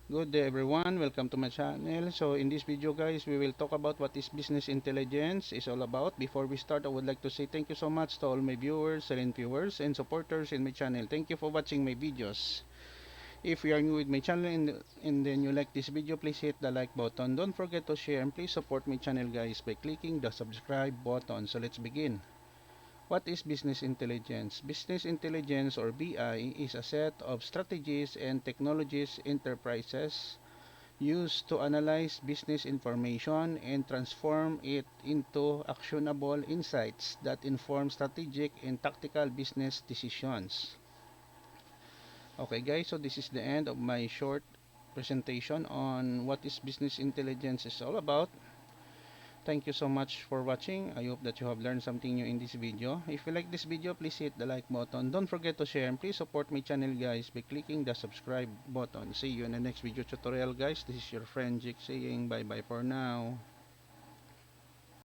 Good day everyone, welcome to my channel. So in this video guys, we will talk about what is business intelligence is all about. Before we start, I would like to say thank you so much to all my viewers, silent viewers, and supporters in my channel. Thank you for watching my videos. If you are new with my channel and then you like this video, please hit the like button. Don't forget to share and please support my channel guys by clicking the subscribe button. So let's begin. What is business intelligence? Business intelligence or BI is a set of strategies and technologies enterprises used to analyze business information and transform it into actionable insights that inform strategic and tactical business decisions. Okay guys, so this is the end of my short presentation on what is business intelligence is all about. Thank you so much for watching. I hope that you have learned something new in this video. If you like this video, please hit the like button. Don't forget to share and please support my channel guys by clicking the subscribe button. See you in the next video tutorial guys. This is your friend Jake saying bye bye for now.